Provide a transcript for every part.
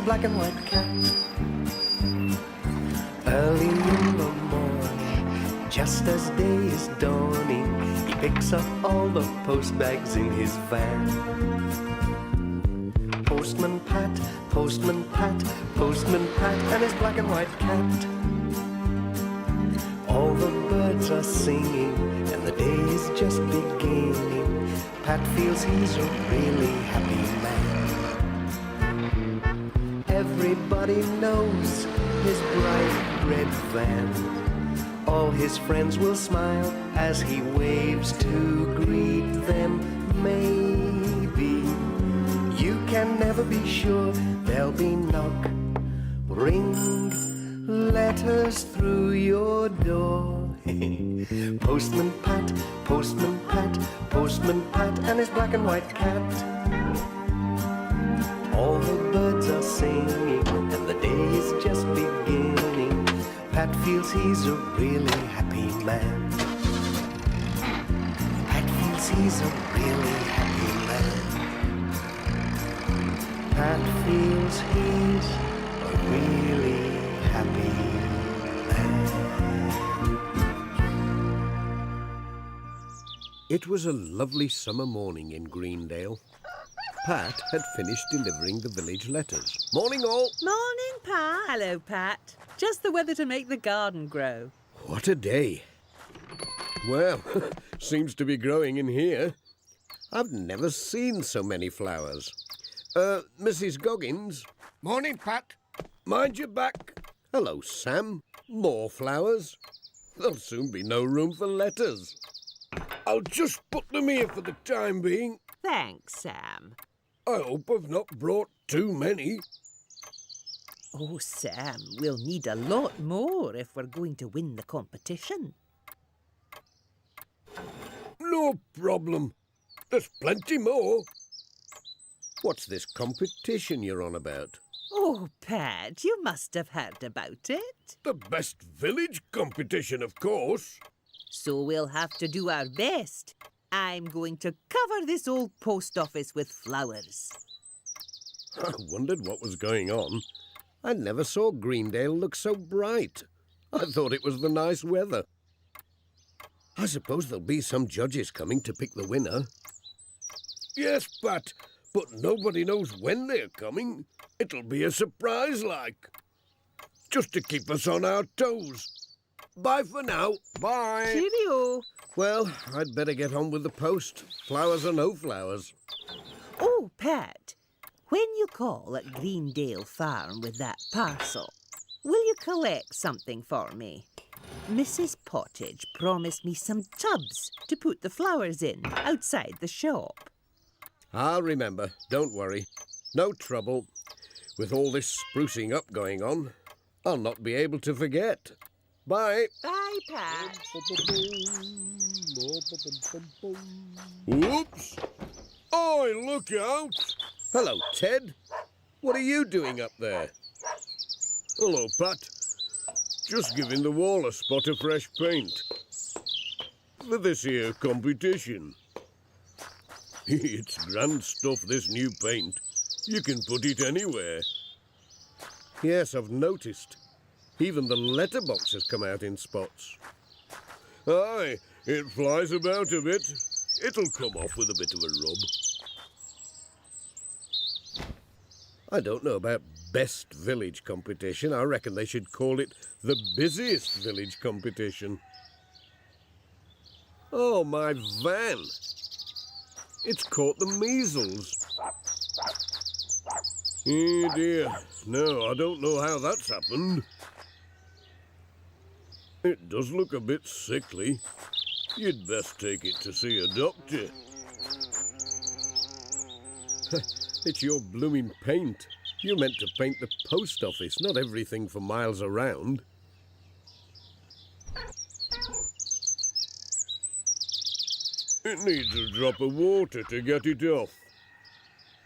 black and white cat. Early in the morning, just as day is dawning, he picks up all the post bags in his van. Postman Pat, Postman Pat, Postman Pat, and his black and white cat. All the birds are singing, and the day is just beginning. Pat feels he's a really happy man. Everybody knows his bright red van. All his friends will smile as he waves to greet them. Maybe you can never be sure. There'll be knock, ring, letters through your door. Postman Pat, Postman Pat, Postman Pat, and his black and white cat. All the birds are singing, and the day is just beginning. Pat feels he's a really happy man. Pat feels he's a really happy man. Pat feels he's a really happy man. It was a lovely summer morning in Greendale. Pat had finished delivering the village letters. Morning, all. Morning, Pat. Hello, Pat. Just the weather to make the garden grow. What a day. Well, seems to be growing in here. I've never seen so many flowers. Mrs. Goggins? Morning, Pat. Mind your back. Hello, Sam. More flowers? There'll soon be no room for letters. I'll just put them here for the time being. Thanks, Sam. I hope I've not brought too many. Oh, Sam, we'll need a lot more if we're going to win the competition. No problem. There's plenty more. What's this competition you're on about? Oh, Pat, you must have heard about it. The best village competition, of course. So we'll have to do our best. I'm going to cover this old post office with flowers. I wondered what was going on. I never saw Greendale look so bright. I thought it was the nice weather. I suppose there'll be some judges coming to pick the winner. Yes, Pat, but nobody knows when they're coming. It'll be a surprise, like. Just to keep us on our toes. Bye for now. Bye. Cheerio. Well, I'd better get on with the post. Flowers or no flowers. Oh, Pat, when you call at Greendale Farm with that parcel, will you collect something for me? Mrs. Pottage promised me some tubs to put the flowers in outside the shop. I'll remember. Don't worry. No trouble. With all this sprucing up going on, I'll not be able to forget. Bye. Bye, Pat. Whoops! Oi, look out! Hello, Ted. What are you doing up there? Hello, Pat. Just giving the wall a spot of fresh paint. For this here competition. It's grand stuff, this new paint. You can put it anywhere. Yes, I've noticed. Even the letterbox has come out in spots. Aye, it flies about a bit. It'll come off with a bit of a rub. I don't know about best village competition. I reckon they should call it the busiest village competition. Oh, my van. It's caught the measles. Oh, dear. No, I don't know how that's happened. It does look a bit sickly. You'd best take it to see a doctor. It's your blooming paint. You're meant to paint the post office, not everything for miles around. It needs a drop of water to get it off.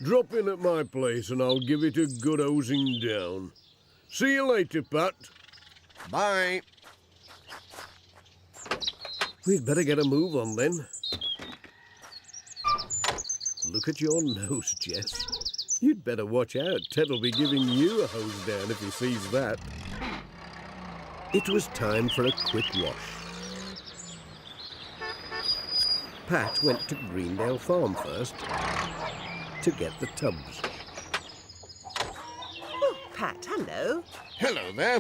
Drop in at my place and I'll give it a good hosing down. See you later, Pat. Bye. We'd better get a move on then. Look at your nose, Jess. You'd better watch out. Ted'll be giving you a hose down if he sees that. It was time for a quick wash. Pat went to Greendale Farm first to get the tubs. Oh, Pat, hello. Hello there.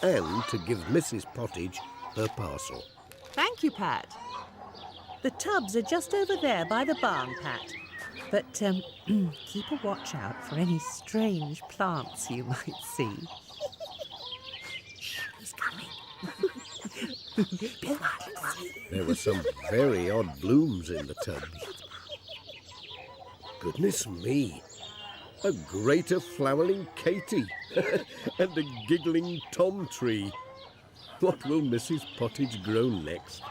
And to give Mrs. Pottage her parcel. Thank you, Pat. The tubs are just over there by the barn, Pat. But keep a watch out for any strange plants you might see. Shh, he's coming. There were some very odd blooms in the tubs. Goodness me. A greater flowering Katie and a giggling Tom tree. What will Mrs. Pottage grow next?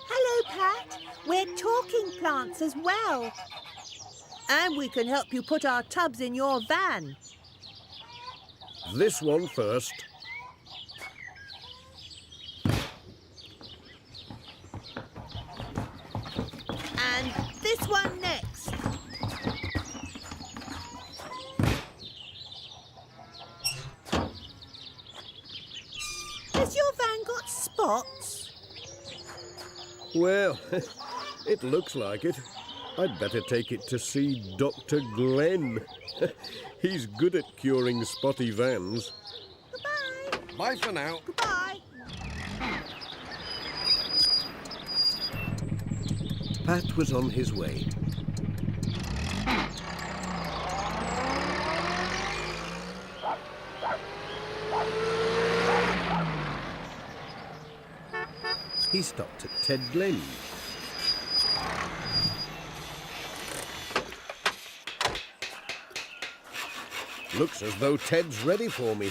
Hello, Pat. We're talking plants as well. And we can help you put our tubs in your van. This one first. And this one next. Has your van got spots? Well, it looks like it. I'd better take it to see Dr. Glenn. He's good at curing spotty vans. Goodbye. Bye for now. Goodbye. Pat was on his way. He stopped at Ted Glenn's. Looks as though Ted's ready for me.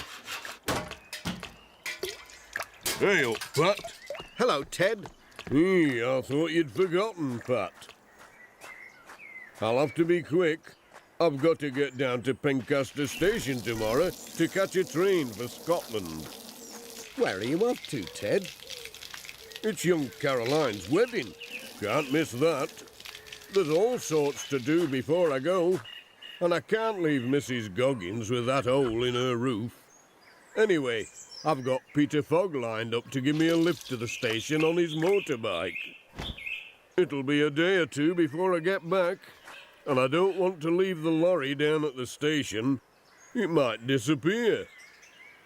Hey up, Pat. Hello, Ted. I thought you'd forgotten, Pat. I'll have to be quick. I've got to get down to Pencaster Station tomorrow to catch a train for Scotland. Where are you off to, Ted? It's young Caroline's wedding. Can't miss that. There's all sorts to do before I go, and I can't leave Mrs. Goggins with that hole in her roof. Anyway, I've got Peter Fogg lined up to give me a lift to the station on his motorbike. It'll be a day or two before I get back, and I don't want to leave the lorry down at the station. It might disappear.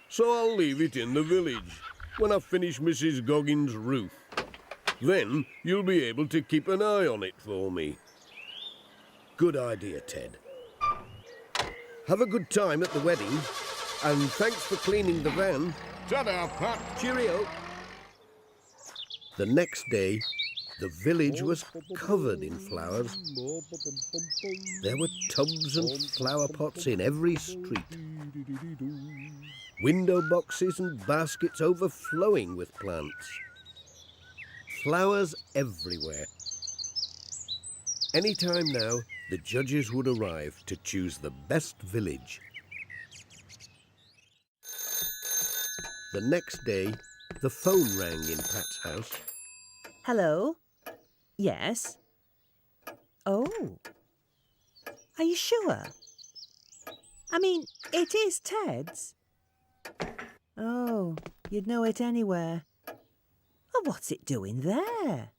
So I'll leave it in the village when I finish Mrs. Goggins' roof. Then you'll be able to keep an eye on it for me. Good idea, Ted. Have a good time at the wedding, and thanks for cleaning the van. Ta-da, Pat. Cheerio. The next day, the village was covered in flowers. There were tubs and flower pots in every street. Window boxes and baskets overflowing with plants. Flowers everywhere. Any time now, the judges would arrive to choose the best village. The next day, the phone rang in Pat's house. Hello? Yes? Oh. Are you sure? I mean, it is Ted's. Oh, you'd know it anywhere. Oh, what's it doing there?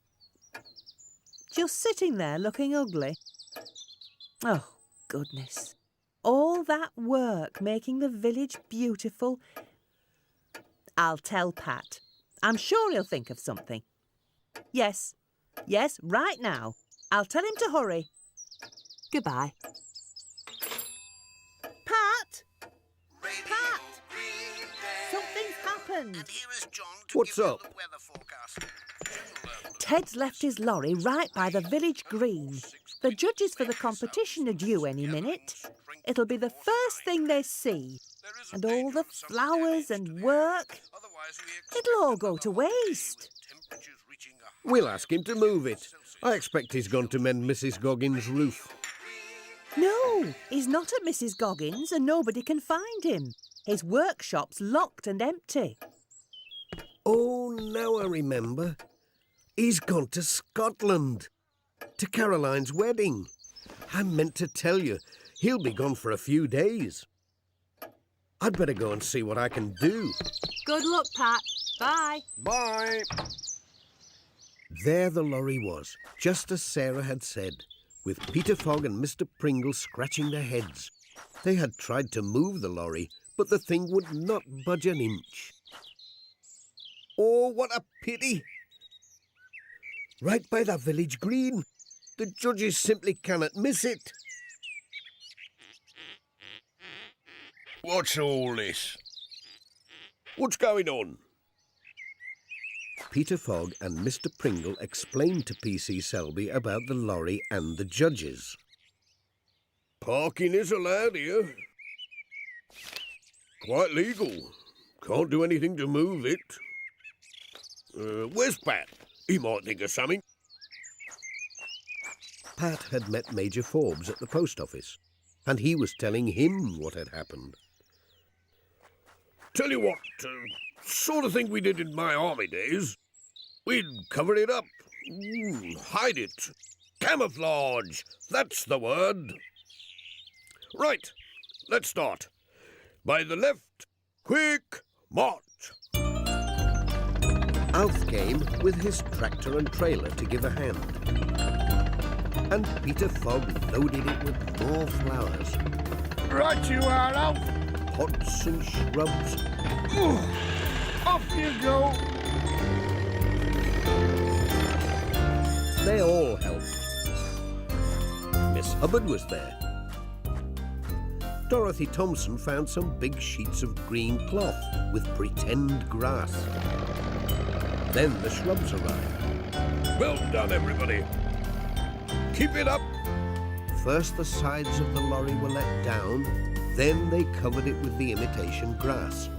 Just sitting there looking ugly. Oh, goodness. All that work making the village beautiful. I'll tell Pat. I'm sure he'll think of something. Yes, right now. I'll tell him to hurry. Goodbye. Pat! Pat! Something's happened. And here is John to What's give you up? the weather forecast. Ted's left his lorry right by the village green. The judges for the competition are due any minute. It'll be the first thing they see. And all the flowers and work. It'll all go to waste. We'll ask him to move it. I expect he's gone to mend Mrs. Goggins' roof. No, he's not at Mrs. Goggins and nobody can find him. His workshop's locked and empty. Oh, now I remember. He's gone to Scotland. To Caroline's wedding. I meant to tell you, he'll be gone for a few days. I'd better go and see what I can do. Good luck, Pat. Bye. Bye. There the lorry was, just as Sarah had said, with Peter Fogg and Mr. Pringle scratching their heads. They had tried to move the lorry, but the thing would not budge an inch. Oh, what a pity! Right by the village green. The judges simply cannot miss it. What's all this? What's going on? Peter Fogg and Mr. Pringle explained to P.C. Selby about the lorry and the judges. Parking is allowed here. Quite legal. Can't do anything to move it. Where's Pat? He might think of something. Pat had met Major Forbes at the post office, and he was telling him what had happened. Tell you what, sort of thing we did in my army days. We'd cover it up, hide it. Camouflage, that's the word. Right, let's start. By the left, quick march. Alf came with his tractor and trailer to give a hand. And Peter Fogg loaded it with more flowers. Right you are, Alf. Pots and shrubs. Off you go. They all helped. Miss Hubbard was there. Dorothy Thompson found some big sheets of green cloth with pretend grass. Then the shrubs arrived. Well done, everybody. Keep it up. First the sides of the lorry were let down, then they covered it with the imitation grass,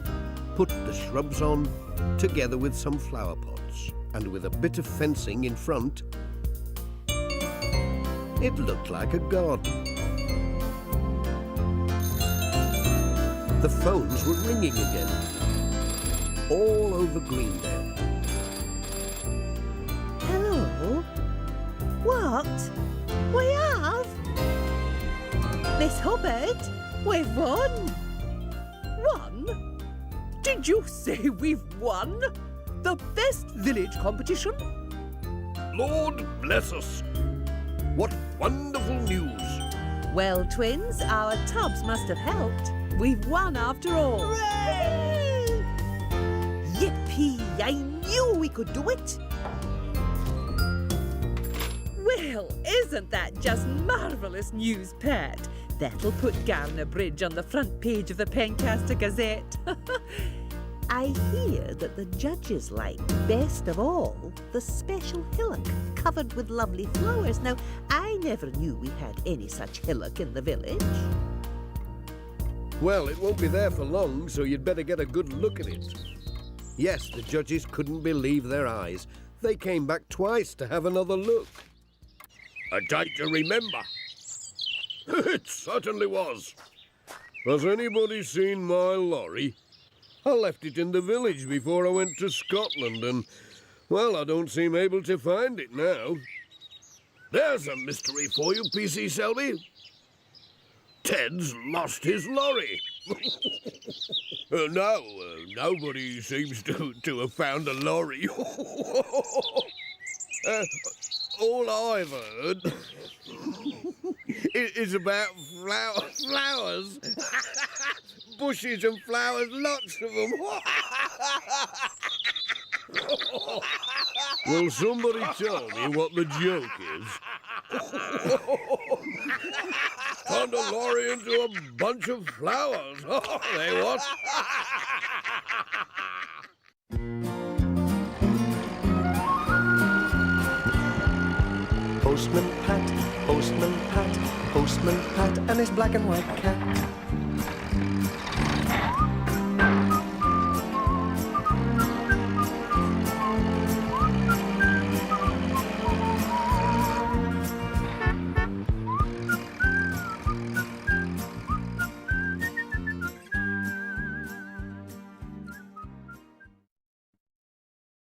put the shrubs on, together with some flower pots, and with a bit of fencing in front, it looked like a garden. The phones were ringing again, all over Greendale. Hello? What? We have? Miss Hubbard, we've won. Won? Did you say we've won? The best village competition? Lord bless us. What wonderful news. Well, twins, our tubs must have helped. We've won after all. Hooray! Yippee! I knew we could do it. Well, isn't that just marvellous news, Pat? That'll put Garner Bridge on the front page of the Pencaster Gazette. I hear that the judges like, best of all, the special hillock covered with lovely flowers. Now, I never knew we had any such hillock in the village. Well, it won't be there for long, so you'd better get a good look at it. Yes, the judges couldn't believe their eyes. They came back twice to have another look. A day to remember. It certainly was. Has anybody seen my lorry? I left it in the village before I went to Scotland and, well, I don't seem able to find it now. There's a mystery for you, P.C. Selby. Ted's lost his lorry. No, nobody seems to have found a lorry. All I've heard is about flowers. Bushes and flowers, lots of them. Will somebody tell me what the joke is? Turned a lorry into a bunch of flowers. They was. Postman Pat, Postman Pat, Postman Pat, and his black and white cat.